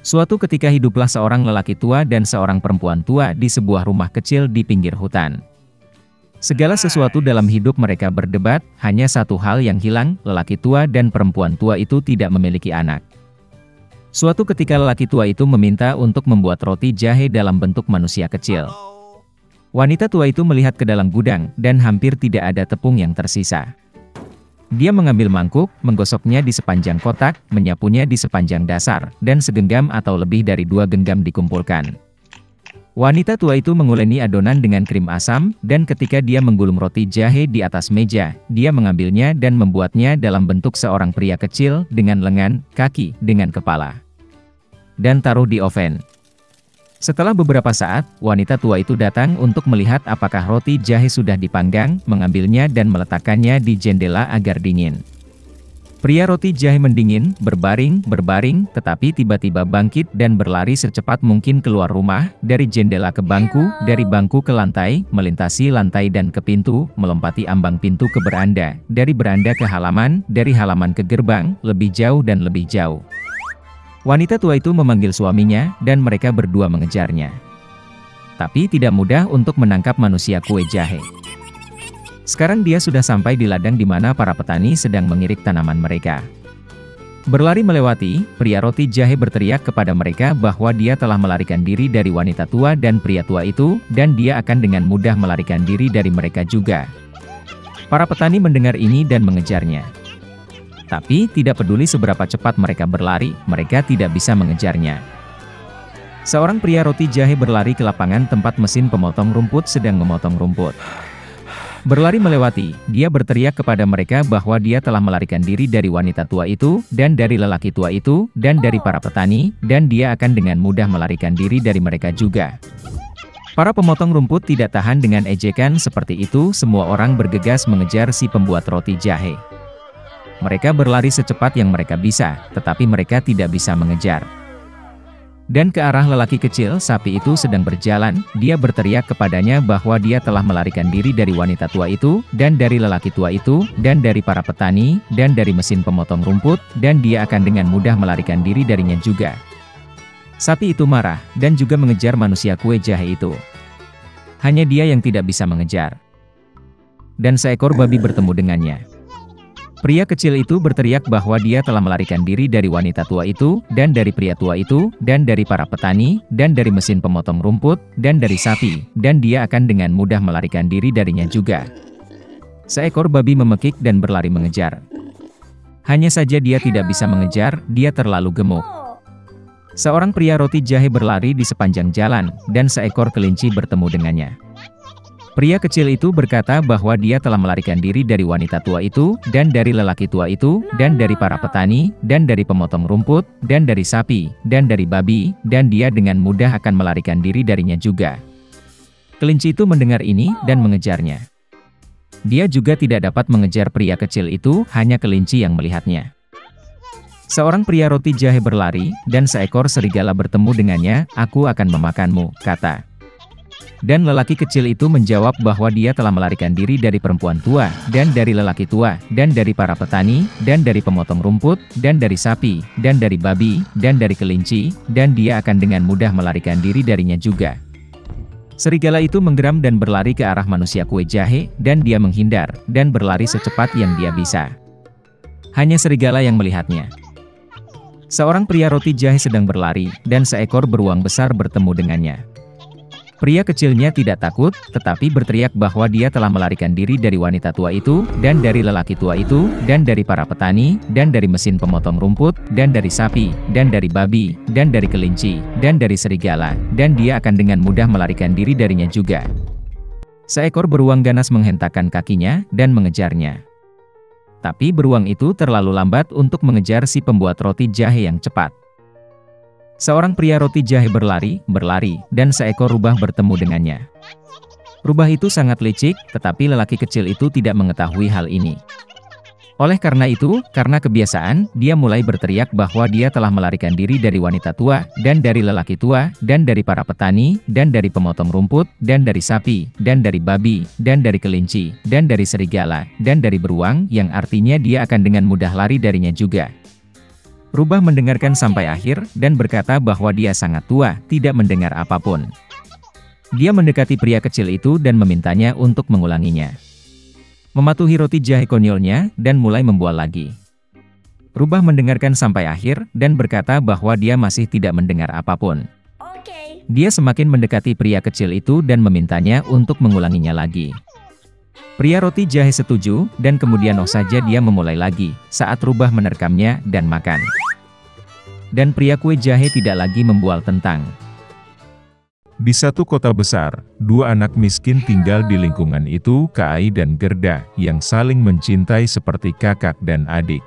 Suatu ketika hiduplah seorang lelaki tua dan seorang perempuan tua di sebuah rumah kecil di pinggir hutan. Segala sesuatu dalam hidup mereka berdebat, hanya satu hal yang hilang, lelaki tua dan perempuan tua itu tidak memiliki anak. Suatu ketika lelaki tua itu meminta untuk membuat roti jahe dalam bentuk manusia kecil. Wanita tua itu melihat ke dalam gudang, dan hampir tidak ada tepung yang tersisa. Dia mengambil mangkuk, menggosoknya di sepanjang kotak, menyapunya di sepanjang dasar, dan segenggam atau lebih dari 2 genggam dikumpulkan. Wanita tua itu menguleni adonan dengan krim asam, dan ketika dia menggulung roti jahe di atas meja, dia mengambilnya dan membuatnya dalam bentuk seorang pria kecil, dengan lengan, kaki, dengan kepala. Dan taruh di oven. Setelah beberapa saat, wanita tua itu datang untuk melihat apakah roti jahe sudah dipanggang, mengambilnya dan meletakkannya di jendela agar dingin. Pria roti jahe mendingin, berbaring, tetapi tiba-tiba bangkit dan berlari secepat mungkin keluar rumah, dari jendela ke bangku, dari bangku ke lantai, melintasi lantai dan ke pintu, melompati ambang pintu ke beranda, dari beranda ke halaman, dari halaman ke gerbang, lebih jauh dan lebih jauh. Wanita tua itu memanggil suaminya, dan mereka berdua mengejarnya. Tapi tidak mudah untuk menangkap manusia kue jahe. Sekarang dia sudah sampai di ladang di mana para petani sedang mengirik tanaman mereka. Berlari melewati, pria roti jahe berteriak kepada mereka bahwa dia telah melarikan diri dari wanita tua dan pria tua itu, dan dia akan dengan mudah melarikan diri dari mereka juga. Para petani mendengar ini dan mengejarnya. Tapi, tidak peduli seberapa cepat mereka berlari, mereka tidak bisa mengejarnya. Seorang pria roti jahe berlari ke lapangan tempat mesin pemotong rumput sedang memotong rumput. Berlari melewati, dia berteriak kepada mereka bahwa dia telah melarikan diri dari wanita tua itu, dan dari lelaki tua itu, dan dari para petani, dan dia akan dengan mudah melarikan diri dari mereka juga. Para pemotong rumput tidak tahan dengan ejekan seperti itu, semua orang bergegas mengejar si pembuat roti jahe. Mereka berlari secepat yang mereka bisa, tetapi mereka tidak bisa mengejar. Dan ke arah lelaki kecil, sapi itu sedang berjalan, dia berteriak kepadanya bahwa dia telah melarikan diri dari wanita tua itu, dan dari lelaki tua itu, dan dari para petani, dan dari mesin pemotong rumput, dan dia akan dengan mudah melarikan diri darinya juga. Sapi itu marah, dan juga mengejar manusia kue jahe itu. Hanya dia yang tidak bisa mengejar. Dan seekor babi bertemu dengannya. Pria kecil itu berteriak bahwa dia telah melarikan diri dari wanita tua itu, dan dari pria tua itu, dan dari para petani, dan dari mesin pemotong rumput, dan dari sapi, dan dia akan dengan mudah melarikan diri darinya juga. Seekor babi memekik dan berlari mengejar. Hanya saja dia tidak bisa mengejar, dia terlalu gemuk. Seorang pria roti jahe berlari di sepanjang jalan, dan seekor kelinci bertemu dengannya. Pria kecil itu berkata bahwa dia telah melarikan diri dari wanita tua itu, dan dari lelaki tua itu, dan dari para petani, dan dari pemotong rumput, dan dari sapi, dan dari babi, dan dia dengan mudah akan melarikan diri darinya juga. Kelinci itu mendengar ini, dan mengejarnya. Dia juga tidak dapat mengejar pria kecil itu, hanya kelinci yang melihatnya. Seorang pria roti jahe berlari, dan seekor serigala bertemu dengannya, "Aku akan memakanmu," kata. Dan lelaki kecil itu menjawab bahwa dia telah melarikan diri dari perempuan tua, dan dari lelaki tua, dan dari para petani, dan dari pemotong rumput, dan dari sapi, dan dari babi, dan dari kelinci, dan dia akan dengan mudah melarikan diri darinya juga. Serigala itu menggeram dan berlari ke arah manusia kue jahe, dan dia menghindar, dan berlari secepat yang dia bisa. Hanya serigala yang melihatnya. Seorang pria roti jahe sedang berlari, dan seekor beruang besar bertemu dengannya. Pria kecilnya tidak takut, tetapi berteriak bahwa dia telah melarikan diri dari wanita tua itu, dan dari lelaki tua itu, dan dari para petani, dan dari mesin pemotong rumput, dan dari sapi, dan dari babi, dan dari kelinci, dan dari serigala, dan dia akan dengan mudah melarikan diri darinya juga. Seekor beruang ganas menghentakkan kakinya, dan mengejarnya. Tapi beruang itu terlalu lambat untuk mengejar si pembuat roti jahe yang cepat. Seorang pria roti jahe berlari, dan seekor rubah bertemu dengannya. Rubah itu sangat licik, tetapi lelaki kecil itu tidak mengetahui hal ini. Oleh karena itu, karena kebiasaan, dia mulai berteriak bahwa dia telah melarikan diri dari wanita tua, dan dari lelaki tua, dan dari para petani, dan dari pemotong rumput, dan dari sapi, dan dari babi, dan dari kelinci, dan dari serigala, dan dari beruang, yang artinya dia akan dengan mudah lari darinya juga. Rubah mendengarkan sampai akhir, dan berkata bahwa dia sangat tua, tidak mendengar apapun. Dia mendekati pria kecil itu dan memintanya untuk mengulanginya. Mematuhi roti jahe konyolnya, dan mulai membual lagi. Rubah mendengarkan sampai akhir, dan berkata bahwa dia masih tidak mendengar apapun. Dia semakin mendekati pria kecil itu dan memintanya untuk mengulanginya lagi. Pria roti jahe setuju, dan kemudian saja dia memulai lagi, saat Rubah menerkamnya dan makan. Dan pria kue jahe tidak lagi membual tentang. Di satu kota besar, dua anak miskin tinggal di lingkungan itu, Kai dan Gerda, yang saling mencintai seperti kakak dan adik.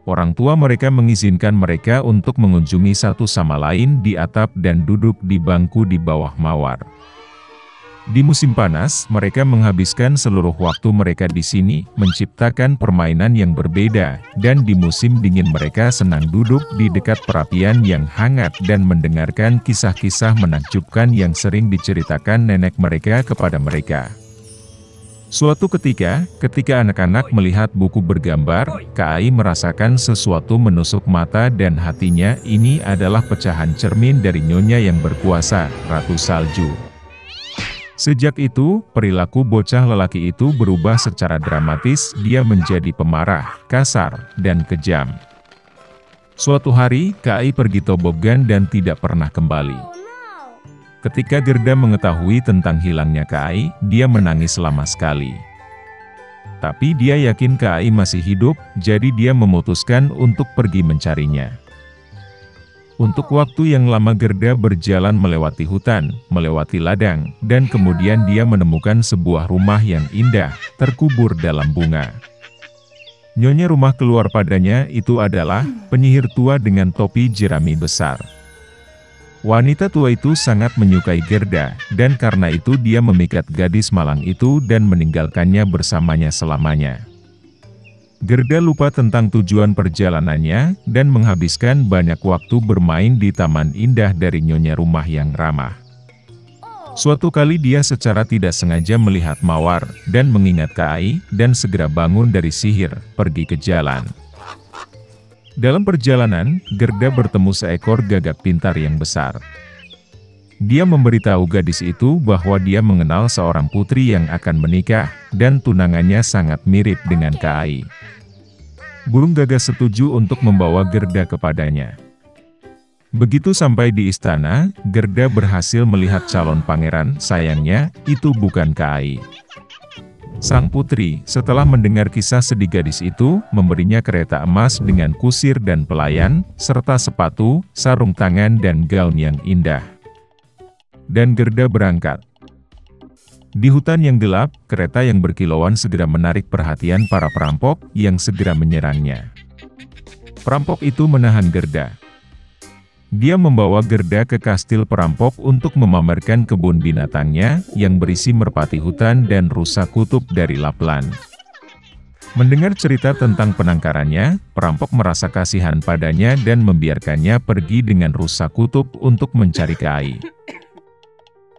Orang tua mereka mengizinkan mereka untuk mengunjungi satu sama lain di atap dan duduk di bangku di bawah mawar. Di musim panas, mereka menghabiskan seluruh waktu mereka di sini, menciptakan permainan yang berbeda, dan di musim dingin mereka senang duduk di dekat perapian yang hangat dan mendengarkan kisah-kisah menakjubkan yang sering diceritakan nenek mereka kepada mereka. Suatu ketika anak-anak melihat buku bergambar, Kai merasakan sesuatu menusuk mata dan hatinya. Ini adalah pecahan cermin dari Nyonya yang berkuasa, Ratu Salju. Sejak itu, perilaku bocah lelaki itu berubah secara dramatis. Dia menjadi pemarah, kasar, dan kejam. Suatu hari, Kai pergi tobogan dan tidak pernah kembali. Ketika Gerda mengetahui tentang hilangnya Kai, dia menangis lama sekali. Tapi dia yakin Kai masih hidup, jadi dia memutuskan untuk pergi mencarinya. Untuk waktu yang lama Gerda berjalan melewati hutan, melewati ladang, dan kemudian dia menemukan sebuah rumah yang indah, terkubur dalam bunga. Nyonya rumah keluar padanya itu adalah penyihir tua dengan topi jerami besar. Wanita tua itu sangat menyukai Gerda, dan karena itu dia memikat gadis malang itu dan meninggalkannya bersamanya selamanya. Gerda lupa tentang tujuan perjalanannya, dan menghabiskan banyak waktu bermain di taman indah dari Nyonya rumah yang ramah. Suatu kali dia secara tidak sengaja melihat mawar, dan mengingat Kai, dan segera bangun dari sihir, pergi ke jalan. Dalam perjalanan, Gerda bertemu seekor gagak pintar yang besar. Dia memberitahu gadis itu bahwa dia mengenal seorang putri yang akan menikah, dan tunangannya sangat mirip dengan Kai. Burung gagak setuju untuk membawa Gerda kepadanya. Begitu sampai di istana, Gerda berhasil melihat calon pangeran. Sayangnya, itu bukan Kai. Sang putri, setelah mendengar kisah sedih gadis itu, memberinya kereta emas dengan kusir dan pelayan, serta sepatu, sarung tangan dan gaun yang indah. Dan Gerda berangkat. Di hutan yang gelap, kereta yang berkilauan segera menarik perhatian para perampok yang segera menyerangnya. Perampok itu menahan Gerda. Dia membawa Gerda ke kastil perampok untuk memamerkan kebun binatangnya yang berisi merpati hutan dan rusa kutub dari Lapland. Mendengar cerita tentang penangkarannya, perampok merasa kasihan padanya dan membiarkannya pergi dengan rusa kutub untuk mencari Kai.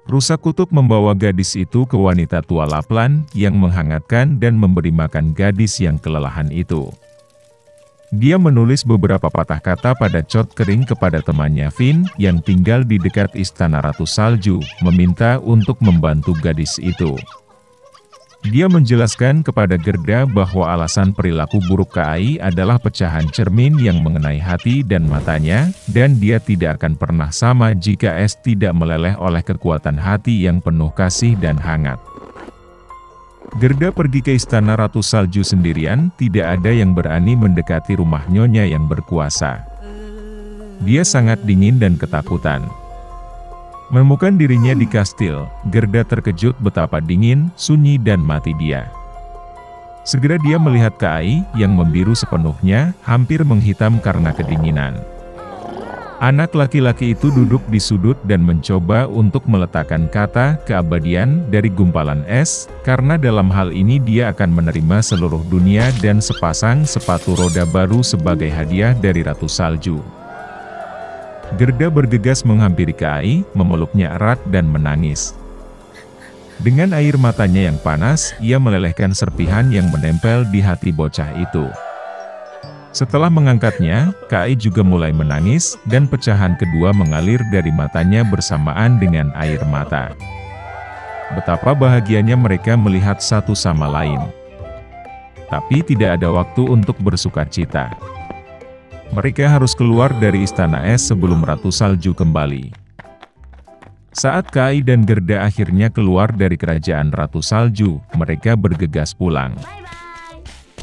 Rusa kutub membawa gadis itu ke wanita tua Lapland yang menghangatkan dan memberi makan gadis yang kelelahan itu. Dia menulis beberapa patah kata pada cat kering kepada temannya Finn yang tinggal di dekat istana Ratu Salju, meminta untuk membantu gadis itu. Dia menjelaskan kepada Gerda bahwa alasan perilaku buruk Kai adalah pecahan cermin yang mengenai hati dan matanya, dan dia tidak akan pernah sama jika es tidak meleleh oleh kekuatan hati yang penuh kasih dan hangat. Gerda pergi ke istana Ratu Salju sendirian, tidak ada yang berani mendekati rumah Nyonya yang berkuasa. Dia sangat dingin dan ketakutan. Menemukan dirinya di kastil, Gerda terkejut betapa dingin, sunyi dan mati dia. Segera dia melihat Kai yang membiru sepenuhnya, hampir menghitam karena kedinginan. Anak laki-laki itu duduk di sudut dan mencoba untuk meletakkan kata keabadian dari gumpalan es, karena dalam hal ini dia akan menerima seluruh dunia dan sepasang sepatu roda baru sebagai hadiah dari Ratu Salju. Gerda bergegas menghampiri Kai, memeluknya erat dan menangis. Dengan air matanya yang panas, ia melelehkan serpihan yang menempel di hati bocah itu. Setelah mengangkatnya, Kai juga mulai menangis, dan pecahan kedua mengalir dari matanya bersamaan dengan air mata. Betapa bahagianya mereka melihat satu sama lain. Tapi tidak ada waktu untuk bersukacita. Mereka harus keluar dari istana es sebelum Ratu Salju kembali. Saat Kai dan Gerda akhirnya keluar dari kerajaan Ratu Salju, mereka bergegas pulang.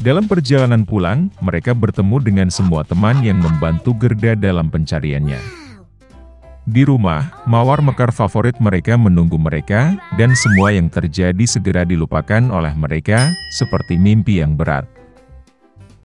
Dalam perjalanan pulang, mereka bertemu dengan semua teman yang membantu Gerda dalam pencariannya. Di rumah, mawar mekar favorit mereka menunggu mereka, dan semua yang terjadi segera dilupakan oleh mereka, seperti mimpi yang berat.